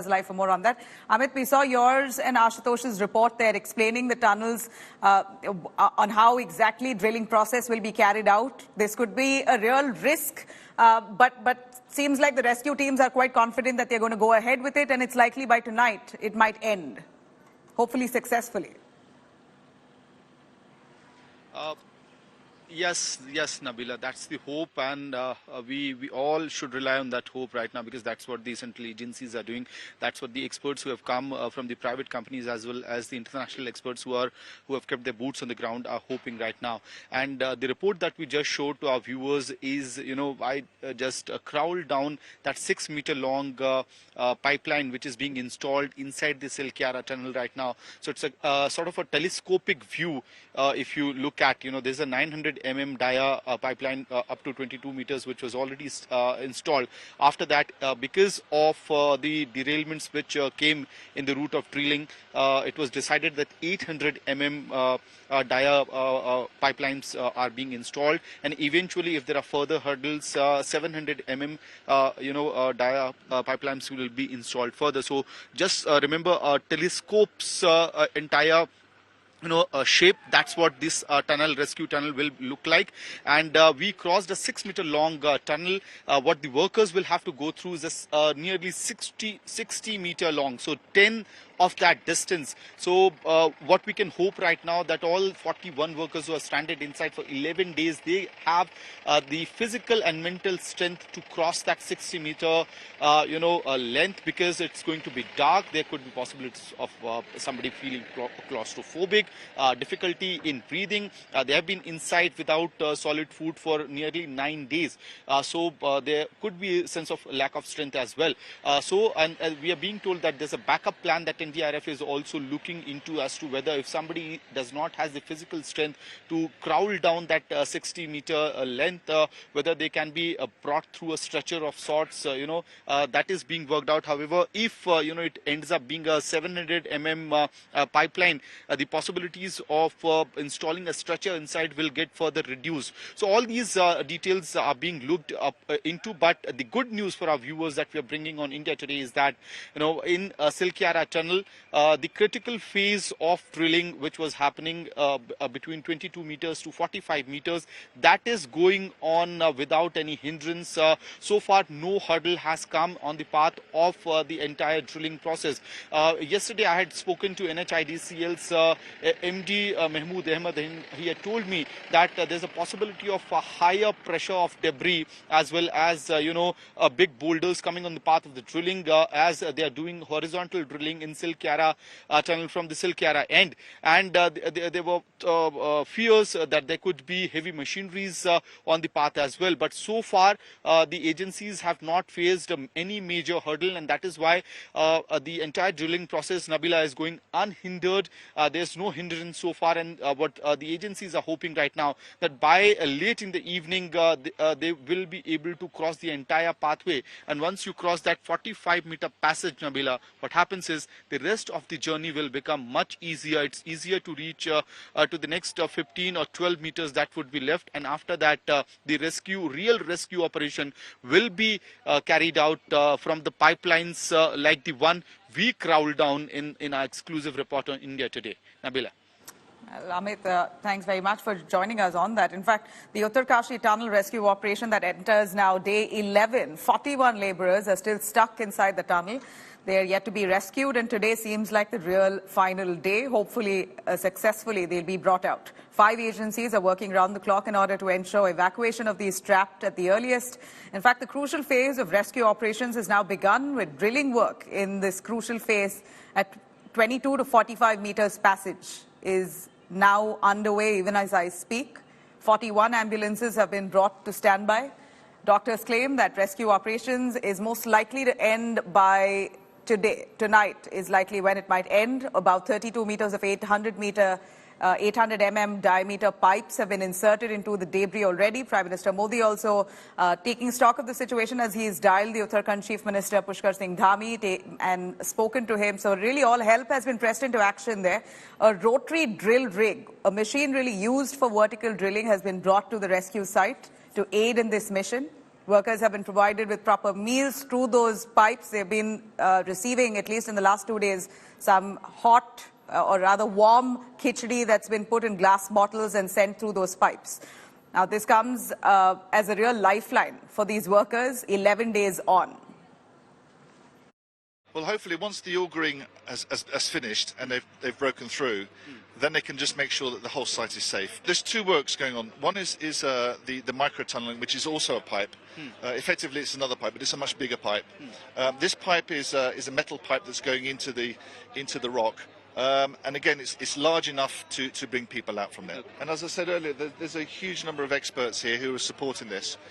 Live for more on that. Amit, we saw yours and Ashutosh's report there explaining the tunnels on how exactly drilling process will be carried out. This could be a real risk, but seems like the rescue teams are quite confident that they're going to go ahead with it, and it's likely by tonight it might end, hopefully successfully. Yes, Nabila, that's the hope, and we all should rely on that hope right now, because that's what the central agencies are doing. That's what the experts who have come from the private companies as well as the international experts who have kept their boots on the ground are hoping right now. And the report that we just showed to our viewers is, I just crawled down that 6-meter long pipeline which is being installed inside the Silkyara tunnel right now. So it's a sort of a telescopic view. If you look at, there's a 900 dia pipeline up to 22 meters which was already installed. After that, because of the derailments which came in the route of drilling, it was decided that 800 dia pipelines are being installed, and eventually if there are further hurdles, 700 dia pipelines will be installed further. So just remember, telescopes entire shape, that's what this rescue tunnel will look like. And we crossed a 6-meter long tunnel. What the workers will have to go through is nearly 60 meter long, so 10 of that distance. So what we can hope right now, that all 41 workers who are stranded inside for 11 days, they have the physical and mental strength to cross that 60 meter length, because it's going to be dark. There could be possibilities of somebody feeling claustrophobic, difficulty in breathing. They have been inside without solid food for nearly 9 days. So there could be a sense of lack of strength as well. And we are being told that there's a backup plan that NDRF is also looking into, as to whether if somebody does not have the physical strength to crawl down that 60-meter length, whether they can be brought through a stretcher of sorts. That is being worked out. However, if it ends up being a 700 pipeline, the possibilities of installing a stretcher inside will get further reduced. So all these details are being looked up into. But the good news for our viewers that we are bringing on India Today is that in Silkyara tunnel, the critical phase of drilling, which was happening between 22 meters to 45 meters, that is going on without any hindrance. So far, no hurdle has come on the path of the entire drilling process. Yesterday, I had spoken to NHIDCL's MD Mahmood Ahmed. He had told me that there's a possibility of a higher pressure of debris, as well as big boulders coming on the path of the drilling, as they are doing horizontal drilling in Silkyara tunnel from the Silkyara end. And there were fears that there could be heavy machineries on the path as well. But so far, the agencies have not faced any major hurdle, and that is why the entire drilling process, Nabila, is going unhindered. There's no hindrance so far, and what the agencies are hoping right now, that by late in the evening, they will be able to cross the entire pathway. And once you cross that 45-meter passage, Nabila, what happens is the rest of the journey will become much easier. It's easier to reach to the next 15 or 12 meters that would be left, and after that the real rescue operation will be carried out from the pipelines like the one we crawled down in our exclusive report on India Today. Nabila. Amit, thanks very much for joining us on that. In fact, the Uttarkashi tunnel rescue operation that enters now day 11, 41 laborers are still stuck inside the tunnel. They are yet to be rescued, and today seems like the real final day. Hopefully, successfully, they'll be brought out. 5 agencies are working round the clock in order to ensure evacuation of these trapped at the earliest. In fact, the crucial phase of rescue operations has now begun, with drilling work in this crucial phase at 22 to 45 meters passage is now underway even as I speak. 41 ambulances have been brought to standby. Doctors claim that rescue operations is most likely to end by today. Tonight is likely when it might end. About 32 meters of 800 diameter pipes have been inserted into the debris already. Prime Minister Modi also taking stock of the situation as he has dialed the Uttarakhand Chief Minister Pushkar Singh Dhami and spoken to him. So really all help has been pressed into action there. A rotary drill rig, a machine really used for vertical drilling, has been brought to the rescue site to aid in this mission. Workers have been provided with proper meals through those pipes. They've been receiving, at least in the last 2 days, some hot or rather warm khichdi that's been put in glass bottles and sent through those pipes. Now, this comes as a real lifeline for these workers 11 days on. Well, hopefully, once the augering has finished and they've broken through, then they can just make sure that the whole site is safe. There's two works going on. One is the micro-tunnelling, which is also a pipe. Effectively, it's another pipe, but it's a much bigger pipe. This pipe is a metal pipe that's going into the rock. And again, it's large enough to bring people out from there. And as I said earlier, there's a huge number of experts here who are supporting this.